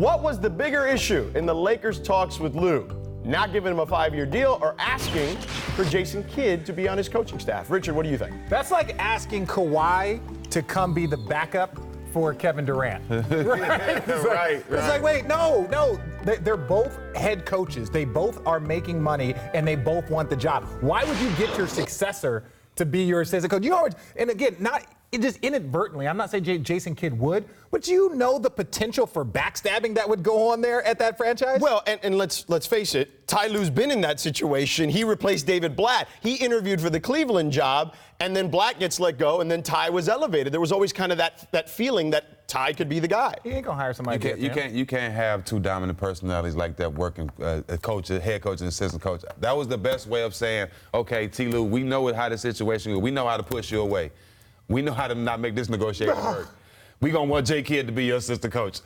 What was the bigger issue in the Lakers' talks with Lue? Not giving him a 5-year deal or asking for Jason Kidd to be on his coaching staff? Richard, what do you think? That's like asking Kawhi to come be the backup for Kevin Durant. Right? It's like, wait, no. They're both head coaches. They both are making money, and they both want the job. Why would you get your successor to be your assistant coach? You always, and again, just inadvertently, I'm not saying Jason Kidd would, but you know the potential for backstabbing that would go on there at that franchise? Well, and let's face it, Ty Lue's been in that situation. He replaced David Blatt. He interviewed for the Cleveland job, and then Blatt gets let go, and then Ty was elevated. There was always kind of that feeling that Ty could be the guy. He ain't gonna hire somebody. You can't have two dominant personalities like that working, a head coach and assistant coach. That was the best way of saying, okay, T. Lue, we know how the situation is. We know how to push you away. We know how to not make this negotiation work. We gonna want J. Kidd to be your assistant coach.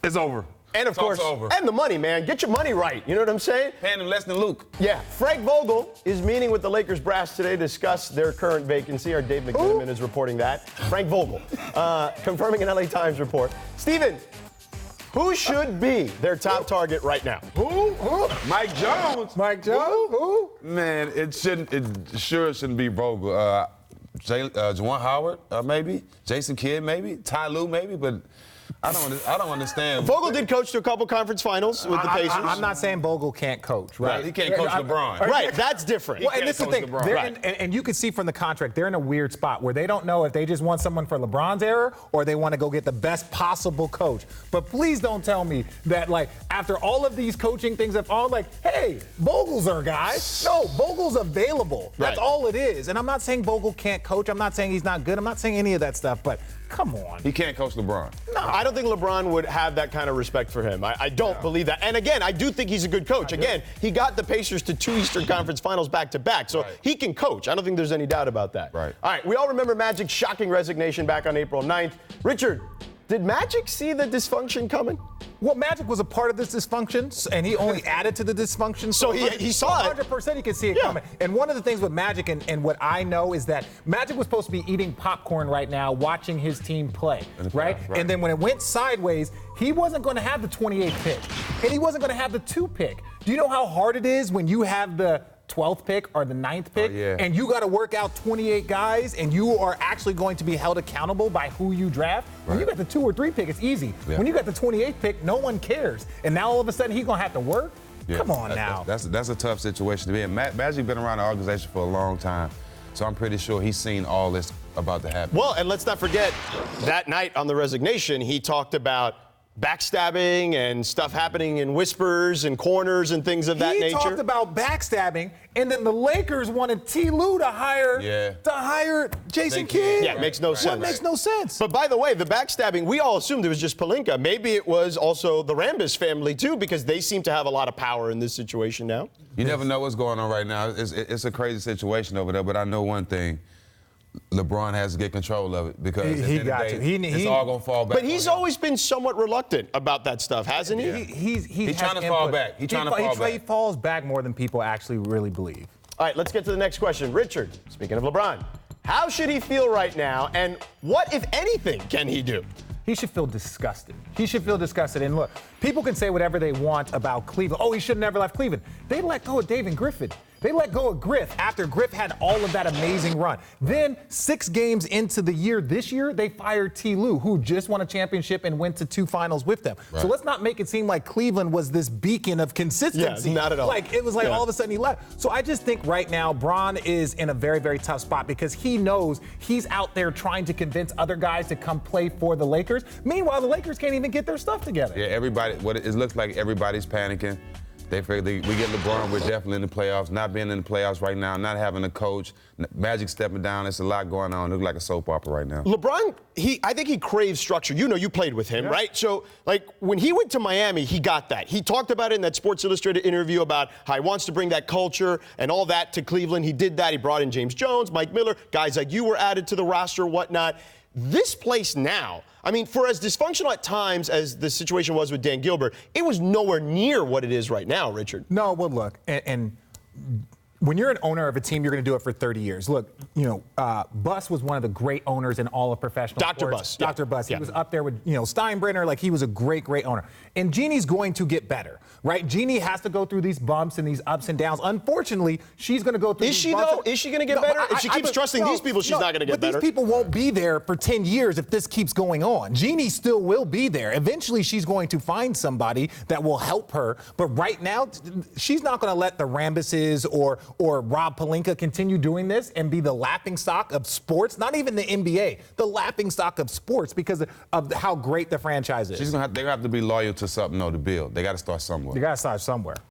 It's over. And of course, and the money, man. Get your money right. You know what I'm saying? Paying him less than Luke. Yeah. Frank Vogel is meeting with the Lakers brass today to discuss their current vacancy. Our Dave McMenamin is reporting that. Frank Vogel, confirming an LA Times report. Stephen, who should be their top target right now? Who? Mike Jones. Mike Jones? Who? Man, it sure shouldn't be Vogel. Juwan Howard, maybe. Jason Kidd, maybe. Ty Lue, maybe. But I don't understand. Vogel did coach to a couple conference finals with the Pacers. I'm not saying Vogel can't coach, right? He can't coach LeBron. Right, that's different. Well, and this is the thing. And you can see from the contract, they're in a weird spot where they don't know if they just want someone for LeBron's era or they want to go get the best possible coach. But please don't tell me that, like, after all of these coaching things, have all like, hey, Vogel's our guy. No, Vogel's available. That's all it is. And I'm not saying Vogel can't coach. I'm not saying he's not good. I'm not saying any of that stuff. But come on. He can't coach LeBron. No, I don't think LeBron would have that kind of respect for him. I don't believe that. And again, I do think he's a good coach. Again, he got the Pacers to 2 Eastern Conference Finals back-to-back, so he can coach. I don't think there's any doubt about that. Right. All right, we all remember Magic's shocking resignation back on April 9th. Richard, did Magic see the dysfunction coming? Well, Magic was a part of this dysfunction, and he only added to the dysfunction. So he saw it. 100% he could see it coming. And one of the things with Magic and what I know is that Magic was supposed to be eating popcorn right now, watching his team play, right? And then when it went sideways, he wasn't going to have the 28th pick, and he wasn't going to have the 2 pick. Do you know how hard it is when you have the 12th pick or the 9th pick, and you got to work out 28 guys, and you are actually going to be held accountable by who you draft? When you got the 2 or 3 pick, it's easy. When you got the 28th pick, no one cares. And now all of a sudden he's going to have to work? Come on now. That's a tough situation to be in. Magic been around the organization for a long time, so I'm pretty sure he's seen all this about to happen. Well, and let's not forget, that night on the resignation, he talked about backstabbing and stuff happening in whispers and corners and things of that nature. He talked about backstabbing, and then the Lakers wanted T. Lue to hire Jason Kidd. Yeah, it makes no sense. It makes no sense. But by the way, the backstabbing, we all assumed it was just Pelinka. Maybe it was also the Rambis family, too, because they seem to have a lot of power in this situation now. You never know what's going on right now. It's a crazy situation over there, but I know one thing. LeBron has to get control of it because it's all going to fall back. But he's always been somewhat reluctant about that stuff, hasn't he? He's trying to fall back. He falls back more than people actually really believe. All right, let's get to the next question. Richard, speaking of LeBron, how should he feel right now, and what, if anything, can he do? He should feel disgusted. He should feel disgusted. And look, people can say whatever they want about Cleveland. Oh, he should have never left Cleveland. They let go of David Griffin. They let go of Griff after Griff had all of that amazing run. Then 6 games into the year this year, they fired T. Lue, who just won a championship and went to 2 finals with them. So let's not make it seem like Cleveland was this beacon of consistency. Yeah, not at all. Like, it was like all of a sudden he left. So I just think right now, Bron is in a very, very tough spot because he knows he's out there trying to convince other guys to come play for the Lakers. Meanwhile, the Lakers can't even get their stuff together. Yeah, it looks like everybody's panicking. They figure we get LeBron, we're definitely in the playoffs. Not being in the playoffs right now, not having a coach, Magic stepping down, there's a lot going on. It looks like a soap opera right now. LeBron, I think he craves structure. You know, you played with him, right? So, like, when he went to Miami, he got that. He talked about it in that Sports Illustrated interview about how he wants to bring that culture and all that to Cleveland. He did that. He brought in James Jones, Mike Miller, guys like you were added to the roster, whatnot. This place now, I mean, for as dysfunctional at times as the situation was with Dan Gilbert, it was nowhere near what it is right now, Richard. No, well, look, and when you're an owner of a team, you're going to do it for 30 years. Look, Buss was one of the great owners in all of professional sports. Dr. Buss. Dr. Buss. He was up there with, Steinbrenner. Like, he was a great, great owner. And Jeannie's going to get better, right? Jeannie has to go through these bumps and these ups and downs. Unfortunately, she's going to go through Is these she, bumps. though? Is she going to get better? If she keeps trusting these people, she's not going to get better. But these people won't be there for 10 years if this keeps going on. Jeannie still will be there. Eventually, she's going to find somebody that will help her. But right now, she's not going to let the Rambuses or Rob Pelinka continue doing this and be the laughingstock of sports, not even the NBA, the laughingstock of sports because of how great the franchise is. They're going to have to be loyal to something, though, to build. They got to start somewhere. You got to start somewhere.